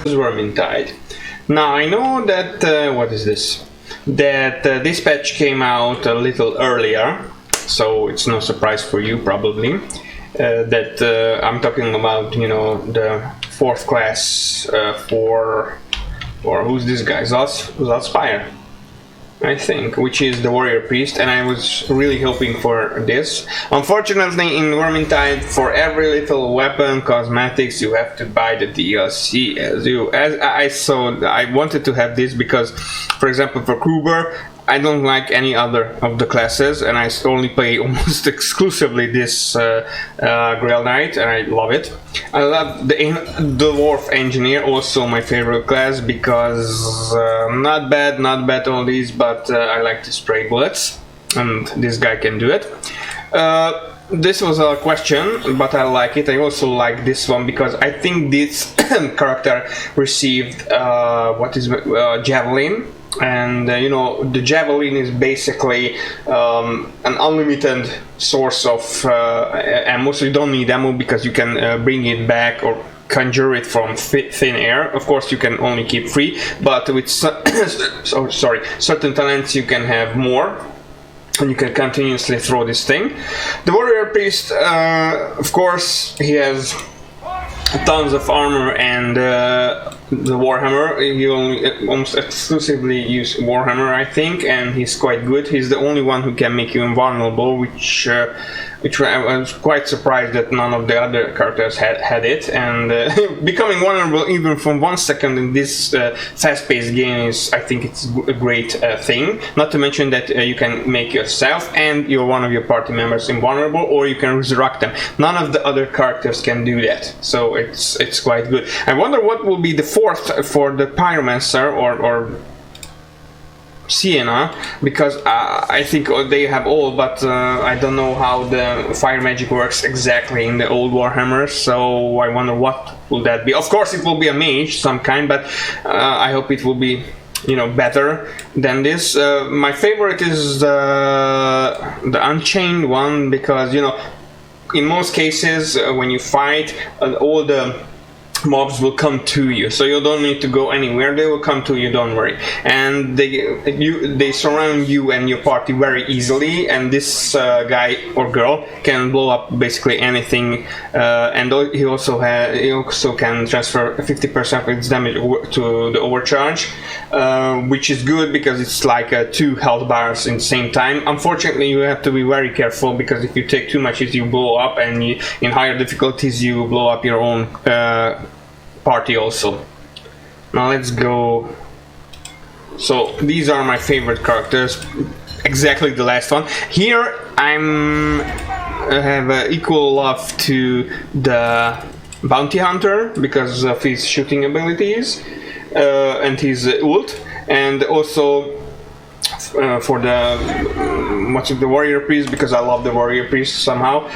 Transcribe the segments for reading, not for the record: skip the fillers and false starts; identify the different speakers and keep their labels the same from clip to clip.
Speaker 1: Vermintide. Now I know that what is this? That this patch came out a little earlier, so it's no surprise for you probably that I'm talking about, you know, the 4th class for, or who's this guy? Zalspire, I think, which is the warrior priest, and I was really hoping for this. Unfortunately, in Vermintide, for every little weapon cosmetics, you have to buy the DLC. I wanted to have this because, for example, for Kruber, I don't like any other of the classes, and I only play almost exclusively this Grail Knight, and I love it. I love the Dwarf Engineer, also my favorite class, because not bad all these, but I like to spray bullets, and this guy can do it. This was a question, but I like it. I also like this one because I think this character received Javelin. And you know, the Javelin is basically an unlimited source of ammo, so you don't need ammo because you can bring it back or conjure it from thin air. Of course, you can only keep 3, but with certain talents you can have more, and you can continuously throw this thing. The Warrior Priest, of course, he has tons of armor and the Warhammer. He only almost exclusively use Warhammer, I think, and he's quite good. He's the only one who can make you invulnerable, which I was quite surprised that none of the other characters had it. And becoming vulnerable even from 1 second in this fast-paced game is, I think, it's a great thing. Not to mention that you can make yourself and one of your party members invulnerable, or you can resurrect them. None of the other characters can do that, so it's quite good. I wonder what will be the 4th for the Pyromancer or Sienna, because I think they have all, but I don't know how the fire magic works exactly in the old Warhammer, so I wonder what will that be. Of course it will be a mage, some kind, but I hope it will be, you know, better than this. My favorite is the Unchained one, because, you know, in most cases when you fight, all the mobs will come to you, so you don't need to go anywhere. They will come to you, don't worry, and they surround you and your party very easily, and this guy or girl can blow up basically anything, and he also can transfer 50% of its damage to the overcharge, which is good because it's like 2 health bars in the same time. Unfortunately, you have to be very careful, because if you take too much, you blow up, and in higher difficulties you blow up your own party also. Now let's go. So these are my favorite characters, exactly the last one. Here I have equal love to the Bounty Hunter because of his shooting abilities and his ult, and also for the Warrior Priest, because I love the Warrior Priest somehow.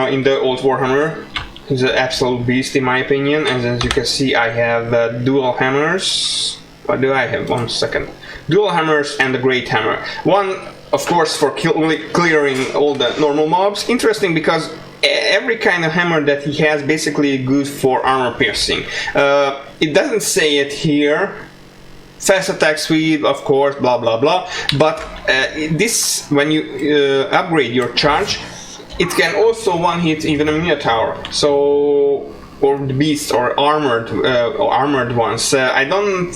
Speaker 1: In the old Warhammer, he's an absolute beast in my opinion, and as you can see I have dual hammers. What do I have? 1 second. Dual hammers and the great hammer. One, of course, for clearing all the normal mobs. Interesting because every kind of hammer that he has basically good for armor piercing. It doesn't say it here. Fast attack speed, of course, blah blah blah. But this, when you upgrade your charge, it can also one-hit even a Minotaur, so, or the beast, or armored ones. I don't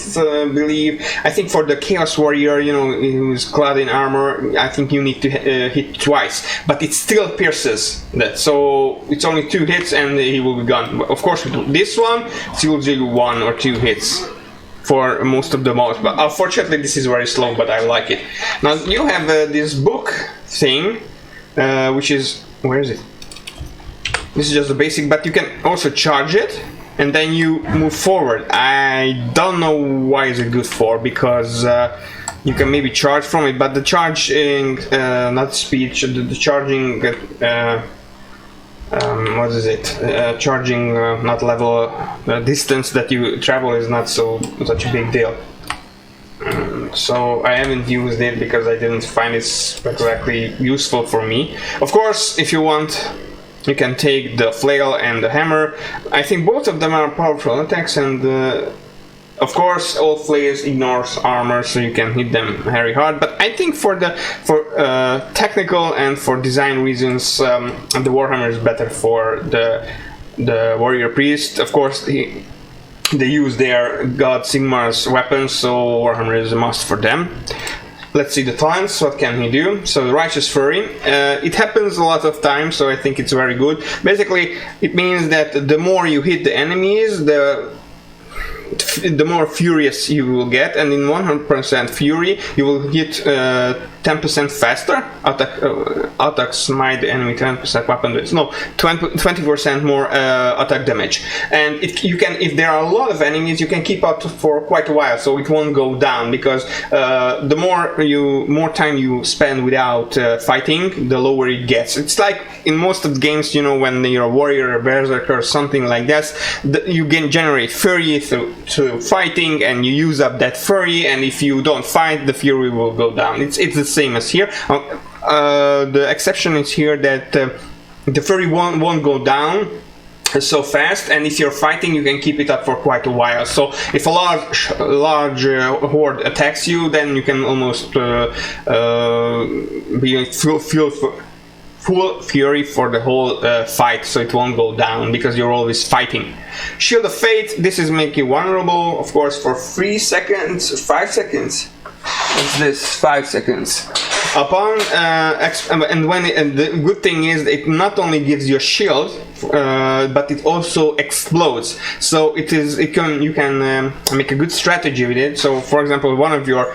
Speaker 1: believe. I think for the Chaos Warrior, you know, who's clad in armor, I think you need to hit twice, but it still pierces that. So it's only 2 hits and he will be gone. Of course, with this one, it will do 1 or 2 hits for most of the mobs. But unfortunately, this is very slow, but I like it. Now you have this book thing, which is. Where is it? This is just the basic, but you can also charge it and then you move forward. I don't know why is it good for, because you can maybe charge from it, but the charging, not speed, the charging, what is it? Charging, not level, distance that you travel is not such a big deal. So I haven't used it because I didn't find it exactly useful for me. Of course, if you want You can take the flail and the hammer. I think both of them are powerful attacks, and of course all flails ignores armor, so you can hit them very hard. But I think for technical and for design reasons, the Warhammer is better for the warrior priest. Of course, they use their god Sigmar's weapons, so Warhammer is a must for them. Let's see the talents, what can he do? So the Righteous Fury, it happens a lot of times, so I think it's very good. Basically, it means that the more you hit the enemies, the more furious you will get, and in 100% fury you will hit 10% faster. Attack smite the enemy 10% weapon damage. No, 20% more attack damage. And if there are a lot of enemies, you can keep up for quite a while, so it won't go down, because the more time you spend without fighting, the lower it gets. It's like in most of the games, you know, when you're a warrior, a berserker, or something like that, you can generate fury through fighting, and you use up that fury, and if you don't fight, the fury will go down. It's the same as here. The exception is here that the fury won't go down so fast, and if you're fighting, you can keep it up for quite a while. So if a large horde attacks you, then you can almost be full fury for the whole fight, so it won't go down because you're always fighting. Shield of Fate, this is make you vulnerable, of course, for 3 seconds, 5 seconds. What's this? 5 seconds. Upon and the good thing is it not only gives you a shield, but it also explodes. So you can make a good strategy with it. So, for example, one of your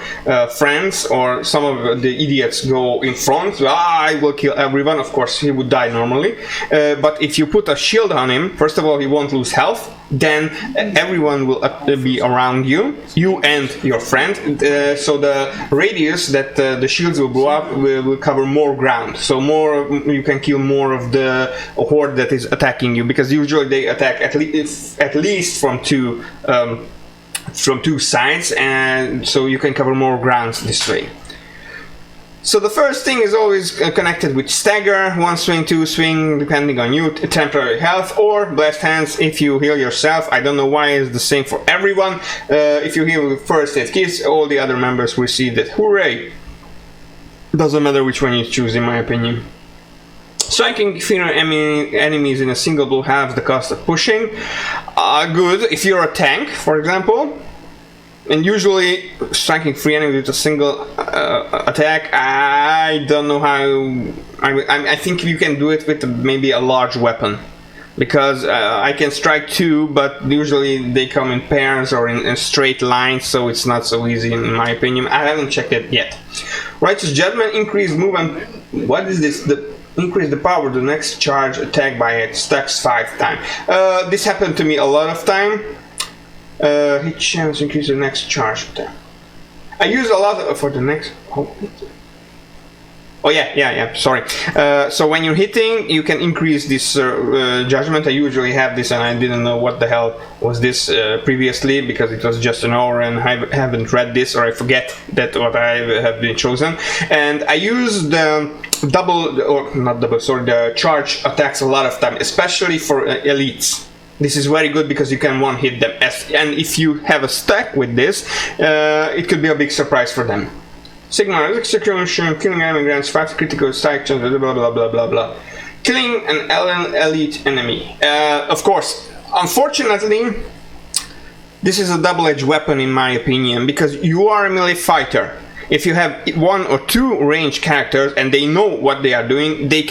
Speaker 1: friends or some of the idiots go in front. I will kill everyone. Of course, he would die normally. But if you put a shield on him, first of all, he won't lose health. Then everyone will be around you and your friend. So the radius that the shields will go up will cover more ground. So you can kill more of the horde that is attacking you, because usually they attack at least from two sides, and so you can cover more grounds this way. So the first thing is always connected with stagger, 1 swing, 2 swing, depending on you, temporary health, or blast hands if you heal yourself. I don't know why it's the same for everyone. If you heal with first aid kits, all the other members receive that. Hooray! Doesn't matter which one you choose, in my opinion. Striking fear enemies in a single blow halves the cost of pushing. Good if you're a tank, for example. And usually striking 3 enemies with a single attack, I don't know how. I think you can do it with maybe a large weapon, because I can strike 2, but usually they come in pairs or in straight lines, so it's not so easy in my opinion. I haven't checked it yet. Righteous Judgment, increase movement. What is this? Increase the power of the next charge attack by it, stacks 5 times. This happened to me a lot of time. Hit chance increase the next charge attack. I use a lot for the next. Oh yeah. Sorry. So when you're hitting, you can increase this judgment. I usually have this, and I didn't know what the hell was this previously, because it was just an hour, and I haven't read this, or I forget that what I have been chosen. And I use the the charge attacks a lot of time, especially for elites. This is very good because you can one-hit them, and if you have a stack with this, it could be a big surprise for them. Sigmar execution, killing enemy grants 5 critical strike chance, blah blah blah blah blah. Killing an elite enemy. Of course, unfortunately, this is a double-edged weapon in my opinion, because you are a melee fighter. If you have 1 or 2 ranged characters and they know what they are doing, they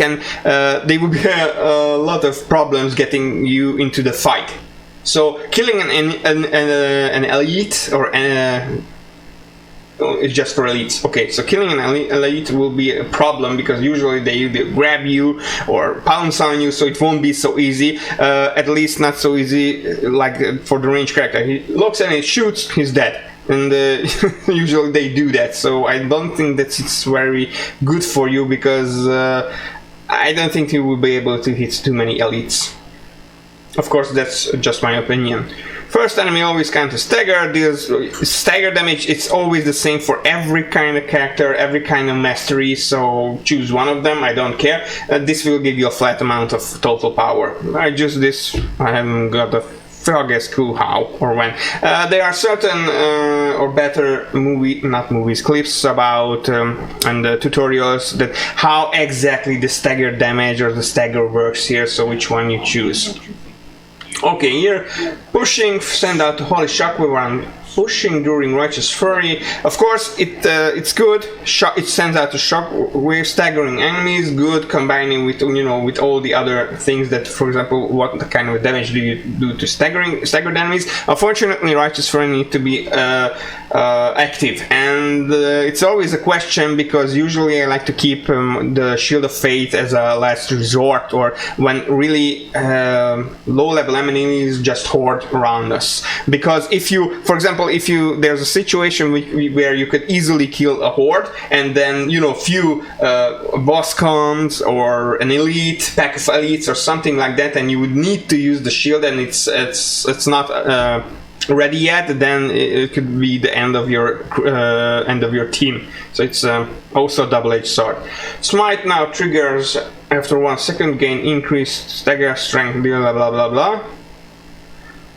Speaker 1: will be a lot of problems getting you into the fight. So killing an elite, or it's just for elites. Okay, so killing an elite will be a problem, because usually they grab you or pounce on you, so it won't be so easy. At least not so easy like for the ranged character. He looks and he shoots, he's dead. And usually they do that, so I don't think that it's very good for you, because I don't think you will be able to hit too many elites. Of course, that's just my opinion. First enemy always counters stagger, deals stagger damage. It's always the same for every kind of character, every kind of mastery, so choose one of them, I don't care. This will give you a flat amount of total power. I use this, I haven't got a foggiest clue how or when. There are certain or better clips about and tutorials that how exactly the stagger damage or the stagger works here, so which one you choose. Okay, here, pushing, send out the Holy Shockwave on pushing during Righteous Fury. Of course, it's good. It sends out a shockwave, staggering enemies. Good, combining with with all the other things that, for example, what kind of damage do you do to staggered enemies? Unfortunately, Righteous Fury need to be active, and it's always a question because usually I like to keep the Shield of Fate as a last resort, or when really low-level enemies just horde around us. Because if you, for example, there's a situation where you could easily kill a horde, and then few boss comes or an elite pack of elites or something like that, and you would need to use the shield, and it's not ready yet, then it could be the end of your team. So it's also a double-edged sword. Smite now triggers after 1 second, gain increased stagger strength, blah blah blah blah.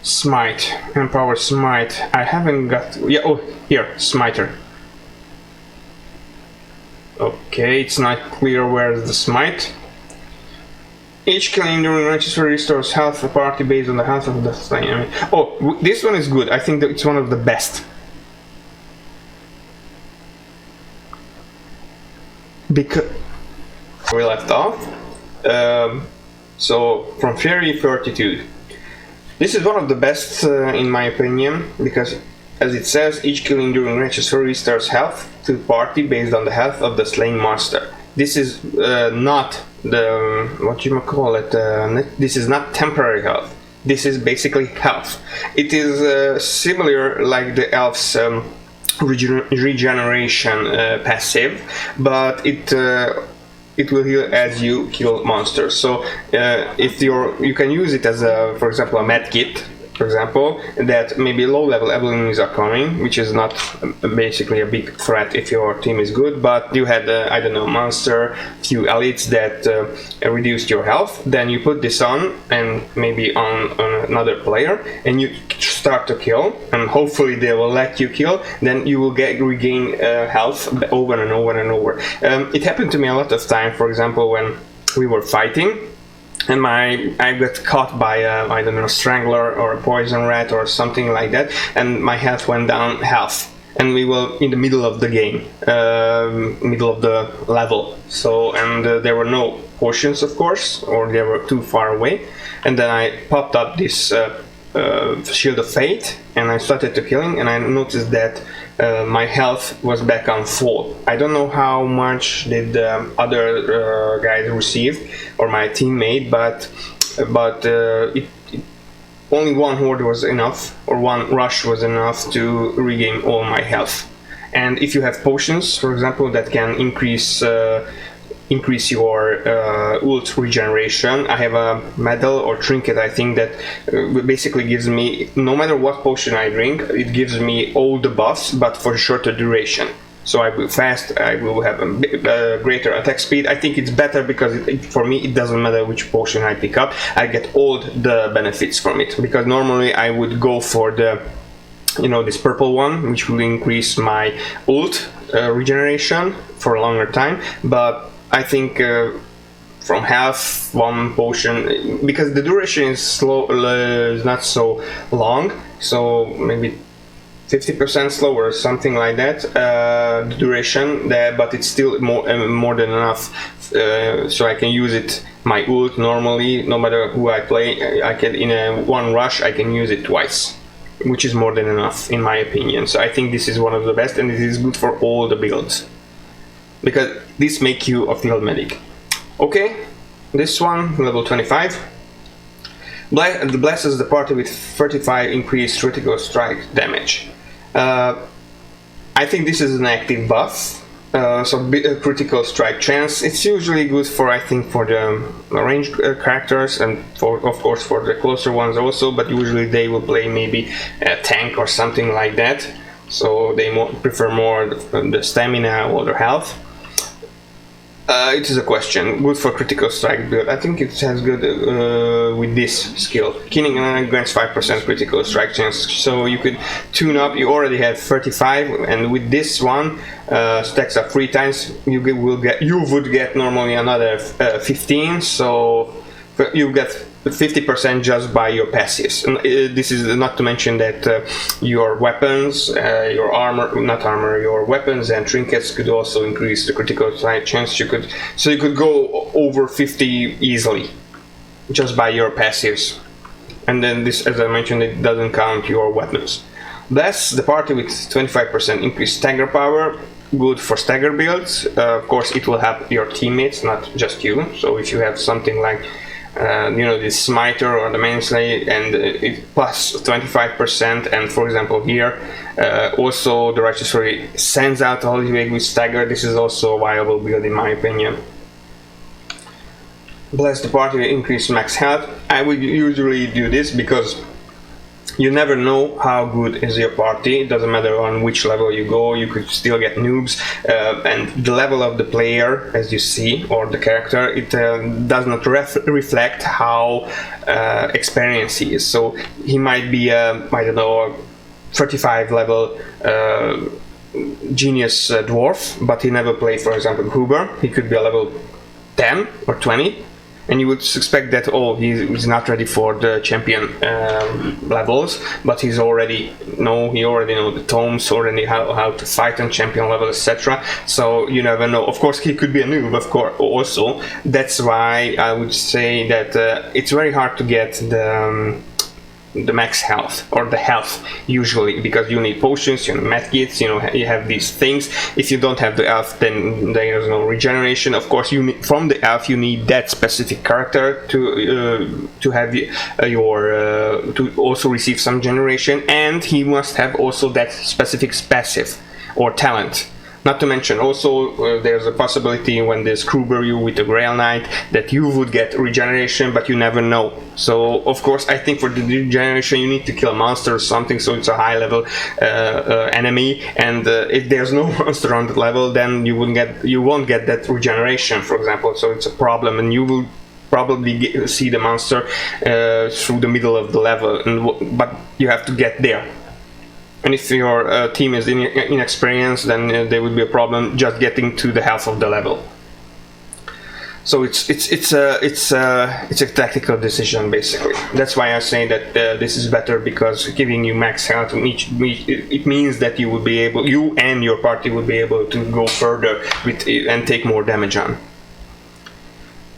Speaker 1: Smite, empower smite. I haven't got. Yeah, oh, here, smiter. Okay, it's not clear where's the smite. Each killing during Righteous Fury restores health for party based on the health of the slain enemy. Oh, this one is good. I think that it's one of the best. Because we left off. So, from Fury Fortitude. This is one of the best in my opinion, because as it says, each killing during Righteous Fury restores health to the party based on the health of the slain master. This is not the, what you might call it, this is not temporary health. This is basically health. It is similar like the elf's regeneration passive, but it will heal as you kill monsters. So if you can use it as a, for example, a med kit, for example, that maybe low-level enemies are coming, which is not basically a big threat if your team is good, but you had, I don't know, monster, few elites that reduced your health, then you put this on, and maybe on another player, and you start to kill, and hopefully they will let you kill, then you will regain health over and over and over. It happened to me a lot of time, for example, when we were fighting, and I got caught by I don't know, a strangler or a poison rat or something like that, and my health went down half, and we were in the middle of the game, middle of the level. So, and there were no potions, of course, or they were too far away, and then I popped up this Shield of Fate, and I started to killing, and I noticed that my health was back on full. I don't know how much did the other guys receive, or my teammate, but only one horde was enough, or one rush was enough to regain all my health. And if you have potions, for example, that can increase your ult regeneration. I have a medal or trinket, I think, that basically gives me, no matter what potion I drink, it gives me all the buffs, but for a shorter duration. So I will fast, I will have a greater attack speed. I think it's better because for me it doesn't matter which potion I pick up, I get all the benefits from it. Because normally I would go for the, this purple one, which will increase my ult regeneration for a longer time, but I think from half one potion, because the duration is slow, is not so long, so maybe 50% slower, something like that, the duration there, but it's still more than enough, so I can use it, my ult normally, no matter who I play, I can, in a one rush, I can use it twice, which is more than enough in my opinion. So I think this is one of the best, and it is good for all the builds, because this make you a field medic. Okay, this one, level 25. Blesses the party with 35 increased critical strike damage. I think this is an active buff, Critical strike chance. It's usually good for, I think, for the ranged characters and for, of course, for the closer ones also. But usually they will play maybe a tank or something like that. So they prefer more the stamina or the health. It is a question. Good for critical strike build. I think it has good with this skill. Killing grants 5% critical strike chance. So you could tune up. You already have 35, and with this one stacks up 3 times. You would get normally another 15. So you get 50% just by your passives. And this is not to mention that your weapons, your your weapons and trinkets could also increase the critical strike chance. You could go over 50 easily just by your passives. And then this, as I mentioned, it doesn't count your weapons. Thus, the party with 25% increased stagger power, good for stagger builds. Of course, it will help your teammates, not just you. So if you have something like the smiter or the mainslay, and it plus 25%, and for example here also the righteous fury sends out the holy wave with stagger. This is also a viable build in my opinion. Bless the party with increased max health. I would usually do this because you never know how good is your party. It doesn't matter on which level you go, you could still get noobs, and the level of the player, as you see, or the character, it does not reflect how experienced he is. So he might be a 35 level genius dwarf, but he never played, for example, Huber. He could be a level 10 or 20. And you would expect that, he's not ready for the champion levels, but he already know the tomes, already how to fight on champion level, etc. So you never know. Of course, he could be a noob, of course, also. That's why I would say that it's very hard to get the max health or the health usually, because you need potions, you need medkits, you have these things. If you don't have the elf, then there is no regeneration. Of course, from the elf you need that specific character to have to also receive some generation, and he must have also that specific passive or talent. Not to mention also there's a possibility when there's Kruber you with the Grail Knight that you would get regeneration, but you never know. So of course I think for the regeneration you need to kill a monster or something, so it's a high level enemy, and if there's no monster on the level, then you won't get that regeneration, for example. So it's a problem, and you will probably see the monster through the middle of the level, but you have to get there. And if your team is inexperienced, then there would be a problem just getting to the half of the level. So it's a tactical decision basically. That's why I say that this is better, because giving you max health it means that you and your party will be able to go further and take more damage on.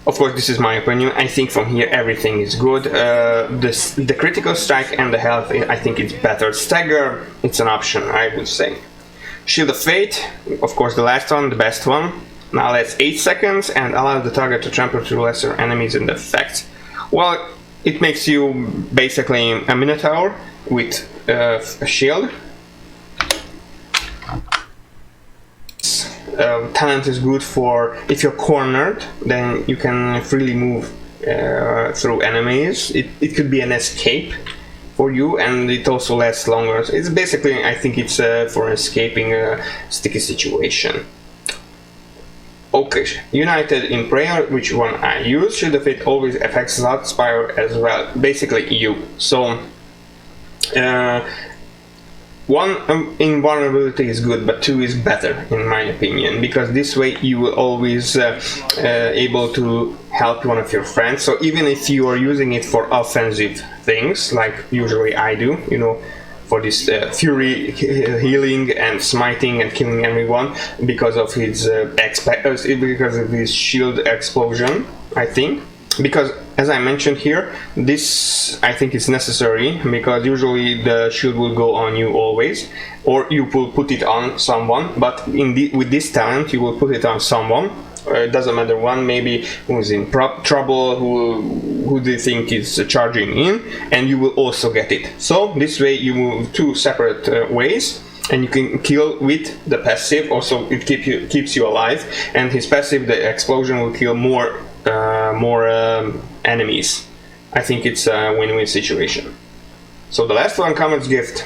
Speaker 1: Of course, this is my opinion. I think from here everything is good. The critical strike and the health, I think it's better. Stagger, it's an option, I would say. Shield of Fate, of course the last one, the best one. Now that's 8 seconds and allows the target to trample through lesser enemies in the effect. Well, it makes you basically a Minotaur with a shield. Talent is good for if you're cornered, then you can freely move through enemies. It could be an escape for you, and it also lasts longer. So it's basically, I think it's for escaping a sticky situation. Okay, United in Prayer, which one I use. Shield of Fate always affects Zod Spire as well, basically you. So one invulnerability is good, but 2 is better in my opinion, because this way you will always able to help one of your friends. So even if you are using it for offensive things, like usually I do, for this fury healing and smiting and killing everyone because of his because of his shield explosion, I think. Because as I mentioned here, this I think is necessary, because usually the shield will go on you always, or you will put it on someone, but with this talent you will put it on someone. It doesn't matter, one maybe who's in trouble, who do you think is charging in, and you will also get it. So this way you move 2 separate ways, and you can kill with the passive. Also, it keeps you alive, and his passive, the explosion, will kill more enemies. I think it's a win-win situation. So the last one, Common's Gift.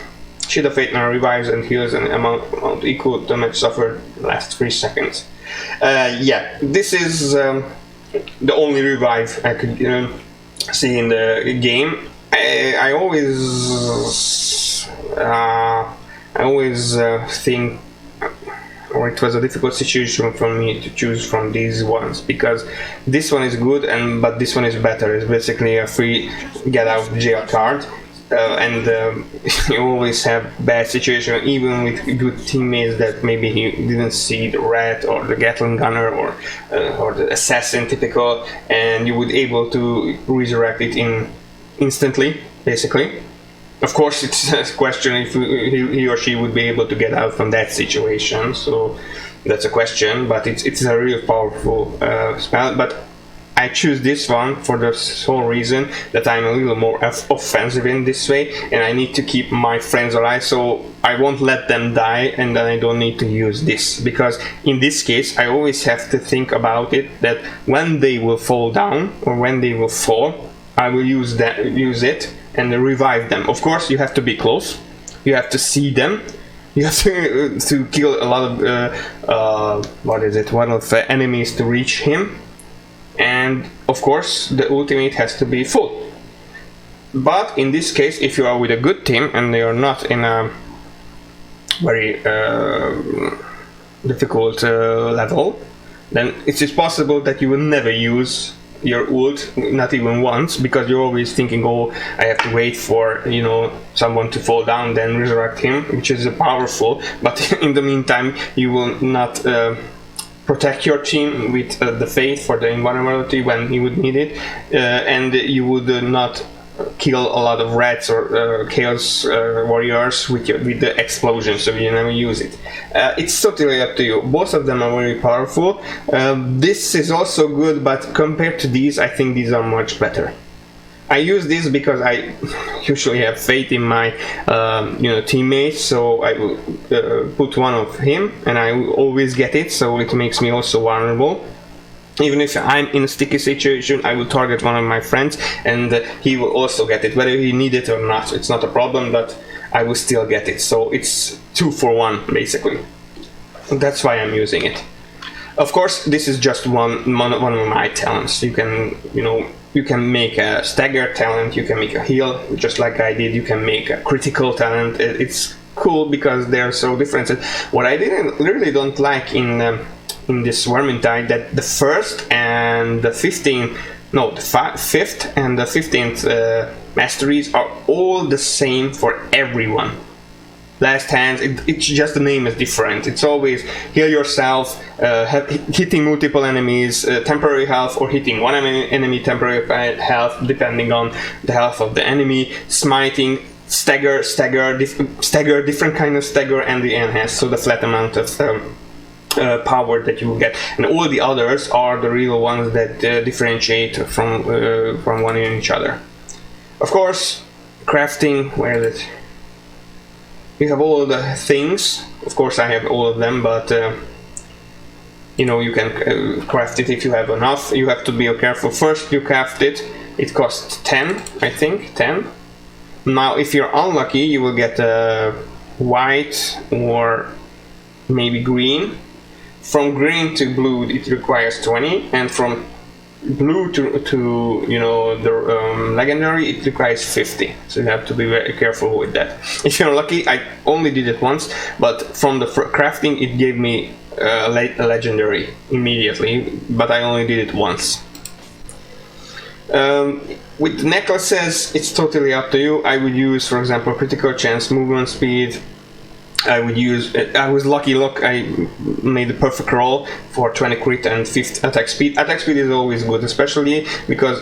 Speaker 1: Shield of Fate now revives and heals an amount equal to damage suffered last 3 seconds. Yeah, this is the only revive I could see in the game. I always think, or it was a difficult situation for me to choose from these ones, because this one is good, but this one is better. It's basically a free get out of jail card, and you always have bad situation, even with good teammates that maybe he didn't see the rat or the Gatling gunner or the assassin typical, and you would able to resurrect it instantly, basically. Of course, it's a question if he or she would be able to get out from that situation, so that's a question, but it's a real powerful spell. But I choose this one for the sole reason that I'm a little more offensive in this way, and I need to keep my friends alive, so I won't let them die, and then I don't need to use this, because in this case I always have to think about it, that when they will fall down or when they will fall, I will use it and revive them. Of course, you have to be close. You have to see them. You have to kill a lot of enemies to reach him. And of course, the ultimate has to be full. But in this case, if you are with a good team and they are not in a very difficult level, then it is possible that you will never use your ult, not even once, because you're always thinking, oh, I have to wait for someone to fall down, then resurrect him, which is powerful, but in the meantime you will not protect your team with the faith for the invulnerability when you would need it, and you would not kill a lot of rats or chaos warriors with the explosion, so you never use it. It's totally up to you. Both of them are very powerful. This is also good, but compared to these, I think these are much better. I use this because I usually have faith in my teammates, so I will put one of him, and I will always get it, so it makes me also vulnerable. Even if I'm in a sticky situation, I will target one of my friends, and he will also get it, whether he need it or not. It's not a problem, but I will still get it. So it's 2 for 1, basically. That's why I'm using it. Of course, this is just one of my talents. You can, you can make a stagger talent, you can make a heal, just like I did. You can make a critical talent. It's cool because they're so different. What I really don't like in this vermintide, that the first and the 15th, no, the 5th and the 15th masteries are all the same for everyone. Last hands, it's just the name is different. It's always heal yourself, hitting multiple enemies, temporary health, or hitting one enemy temporary health, depending on the health of the enemy, smiting, stagger, different kind of stagger, and the enhance, so the flat amount of power that you will get, and all the others are the real ones that differentiate from one in each other. Of course, crafting, where is it? You have all the things. Of course, I have all of them, but you can craft it if you have enough. You have to be careful. First, you craft it. It costs 10, I think, 10. Now, if you're unlucky, you will get white or maybe green. From green to blue, it requires 20, and from blue to the legendary, it requires 50. So you have to be very careful with that. If you're lucky, I only did it once, but from the crafting, it gave me a legendary immediately, but I only did it once. With the necklaces, it's totally up to you. I would use, for example, critical chance, movement speed. I was lucky, I made the perfect roll for 20 crit and 50 attack speed. Attack speed is always good, especially because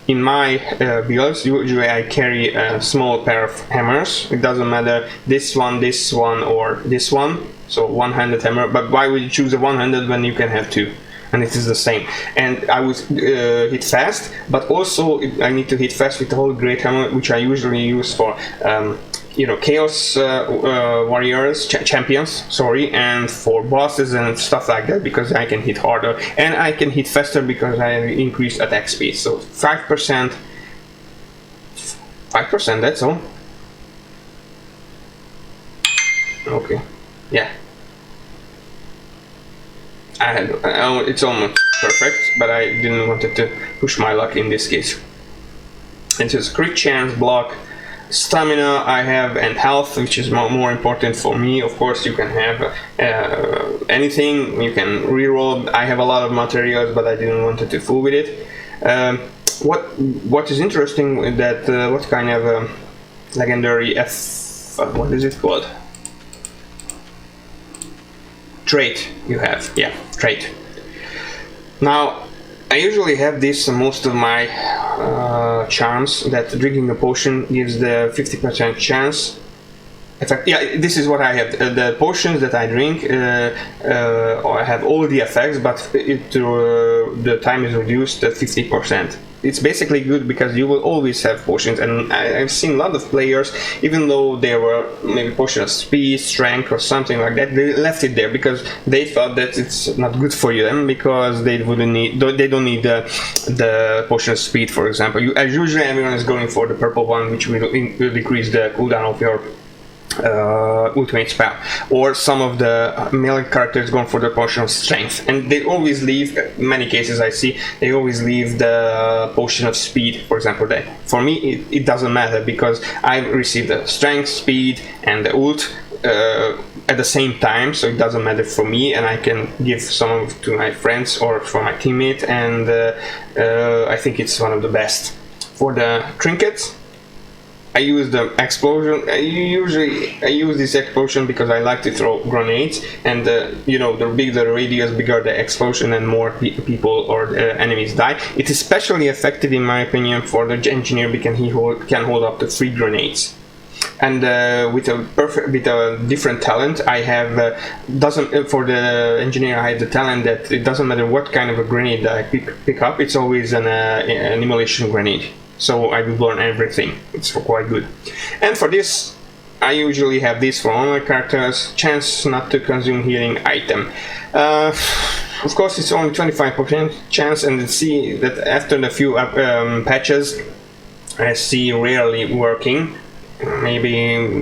Speaker 1: in my builds, usually I carry a small pair of hammers. It doesn't matter this one, or this one, so one-handed hammer. But why would you choose a one-handed when you can have two? and it is the same. And I would hit fast, but also I need to hit fast with the whole Great Hammer, which I usually use for Chaos Warriors, champions, sorry, and for bosses and stuff like that, because I can hit harder and I can hit faster because I increase attack speed. So 5%, that's all. Okay, yeah. It's almost perfect, but I didn't want to push my luck in this case. It is crit chance, block, stamina I have, and health, which is more important for me. Of course, you can have anything, you can reroll. I have a lot of materials, but I didn't want to fool with it. What is interesting is that what kind of legendary what is it called? Trait you have, yeah, trait. Now, I usually have this most of my charms, that drinking a potion gives the 50% chance. In fact, yeah, this is what I have. The potions that I drink, I have all the effects, but the time is reduced at 50%. It's basically good because you will always have potions, and I've seen a lot of players, even though they were maybe potion of speed, strength, or something like that, they left it there because they thought that it's not good for them, because they don't need the potion of speed, for example. Usually everyone is going for the purple one, which will decrease the cooldown of your ultimate spell, or some of the melee characters going for the potion of strength, and they always leave, in many cases I see, they always leave the potion of speed, for example. That for me it doesn't matter, because I receive the strength, speed, and the ult at the same time, so it doesn't matter for me, and I can give some to my friends or for my teammate, and I think it's one of the best. For the trinkets, I use the explosion. I use this explosion because I like to throw grenades, and the bigger the radius, bigger the explosion, and more people or enemies die. It is especially effective, in my opinion, for the engineer, because he can hold up to 3 grenades. And with a different talent, I have for the engineer, I have the talent that it doesn't matter what kind of a grenade I pick up, it's always an immolation grenade. So I will burn everything. It's quite good. And for this, I usually have this for all my characters. Chance not to consume healing item. Of course, it's only 25% chance, and see that after the few patches, I see rarely working. Maybe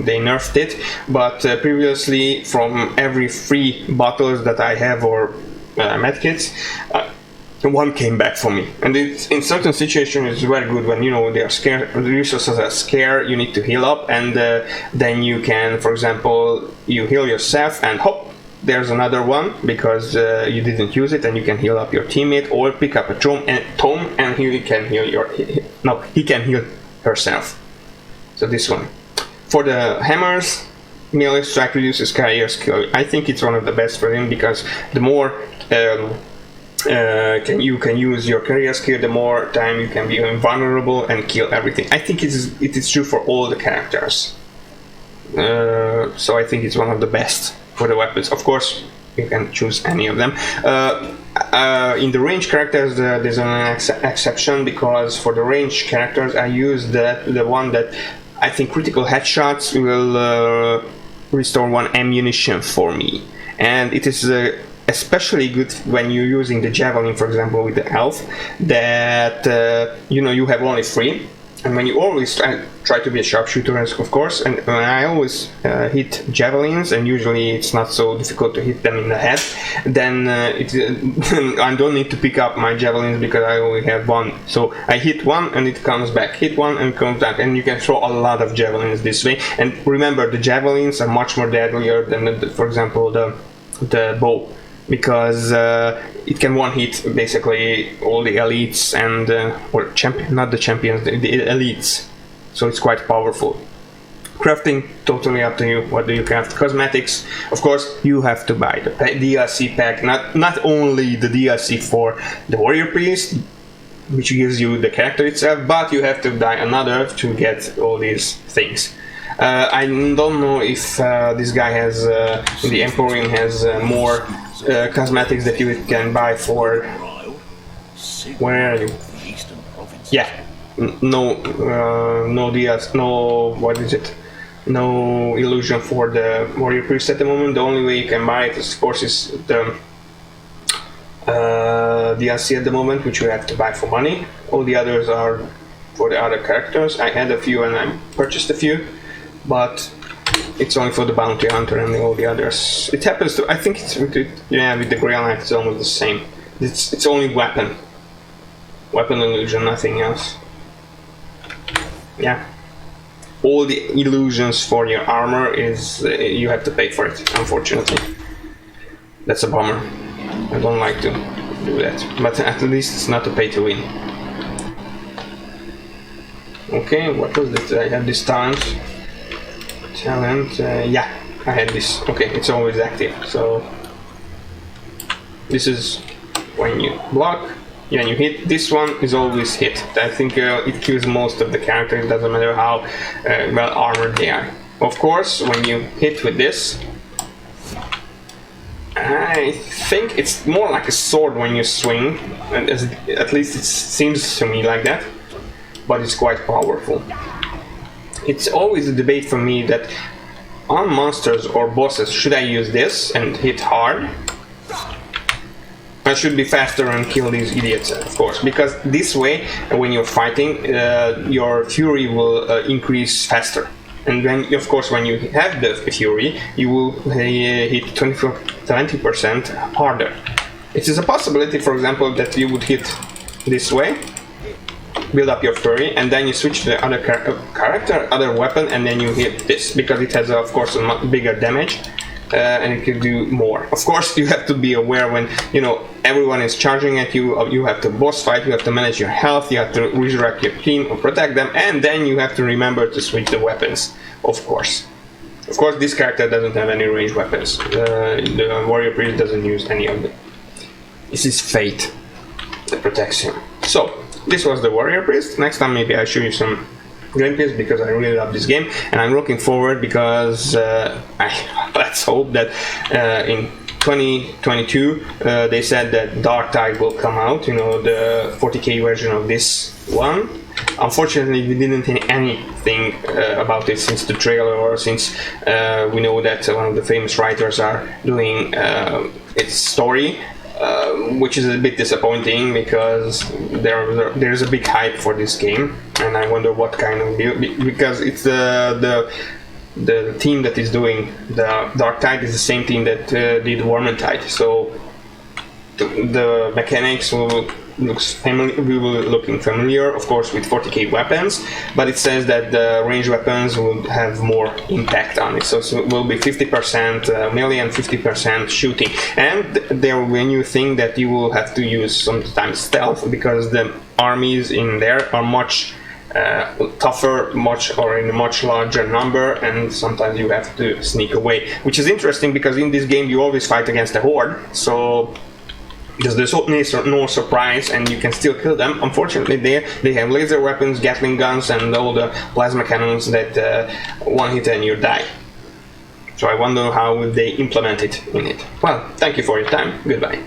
Speaker 1: they nerfed it, but previously, from every 3 bottles that I have, or medkits, one came back for me, and in certain situations it's very good when they are scarce, the resources are scarce, you need to heal up, and then you can, for example, you heal yourself, and hop, there's another one, because you didn't use it, and you can heal up your teammate, or pick up a tome, and he can heal he can heal herself. So this one. For the hammers, melee strike reduces carrier skill. I think it's one of the best for him, because the more you can use your carrier skill, the more time you can be invulnerable and kill everything. I think it is true for all the characters. So I think it's one of the best for the weapons. Of course, you can choose any of them. In the range characters, there's an exception, because for the range characters I use the one that I think critical headshots will restore 1 ammunition for me, and it is especially good when you're using the javelin, for example, with the elf, that you have only 3, and when you always try to be a sharpshooter, of course, and I always hit javelins, and usually it's not so difficult to hit them in the head, then I don't need to pick up my javelins, because I only have 1, so I hit 1 and it comes back, hit 1 and comes back, and you can throw a lot of javelins this way. And remember, the javelins are much more deadlier than for example the bow, because it can one-hit basically all the elites and or not the champions, the elites. So it's quite powerful. Crafting, totally up to you. What do you craft? Cosmetics, of course, you have to buy the DLC pack. Not only the DLC for the warrior priest, which gives you the character itself, but you have to buy another to get all these things. I don't know if this guy has in the Emporium has more cosmetics that you can buy for. Where are you? Yeah, no DS, no, what is it? No illusion for the warrior priest at the moment. The only way you can buy it, of course, is the DLC at the moment, which you have to buy for money. All the others are for the other characters. I had a few and I purchased a few, but it's only for the bounty hunter and all the others. It happens to, I think it's with the Grail Knight, it's almost the same. It's only weapon illusion, nothing else. Yeah, all the illusions for your armor is you have to pay for it, unfortunately. That's a bummer. I don't like to do that, but at least it's not a pay to win. Okay, what was it? I had this talent. Yeah, I had this. Okay, it's always active. So this is when you block. Yeah, you hit. This one is always hit. I think it kills most of the characters. It doesn't matter how well armored they are. Of course, when you hit with this, I think it's more like a sword when you swing, and at least it seems to me like that. But it's quite powerful. It's always a debate for me that on monsters or bosses, should I use this and hit hard? I should be faster and kill these idiots, of course, because this way, when you're fighting, your fury will increase faster. And then, of course, when you have the fury, you will hit 20% harder. It is a possibility, for example, that you would hit this way, build up your fury, and then you switch to the other character, other weapon, and then you hit this, because it has, of course, a bigger damage. And it can do more. Of course, you have to be aware when, you know, everyone is charging at you, you have to boss fight, you have to manage your health, you have to resurrect your team or protect them, and then you have to remember to switch the weapons, of course. Of course, this character doesn't have any ranged weapons. The warrior priest doesn't use any of them. This is fate that protects him. So, this was the warrior priest. Next time maybe I'll show you some gameplays, because I really love this game, and I'm looking forward because let's hope that in 2022 they said that Darkscythe will come out, you know, the 40k version of this one. Unfortunately, we didn't hear anything about it since the trailer, or since we know that one of the famous writers are doing its story. Which is a bit disappointing, because there's a big hype for this game, and I wonder what kind of build, because it's the team that is doing the Darkscythe is the same team that did Vermintide, so the mechanics will looking familiar, of course, with 40k weapons, but it says that the ranged weapons will have more impact on it, so it will be 50% melee and 50% shooting, and there will be a new thing that you will have to use sometimes stealth, because the armies in there are much tougher, or in a much larger number, and sometimes you have to sneak away, which is interesting, because in this game you always fight against a horde, so there's no surprise, and you can still kill them. Unfortunately, they have laser weapons, Gatling guns, and all the plasma cannons that one hit and you die. So I wonder how they implement it in it. Well, thank you for your time. Goodbye.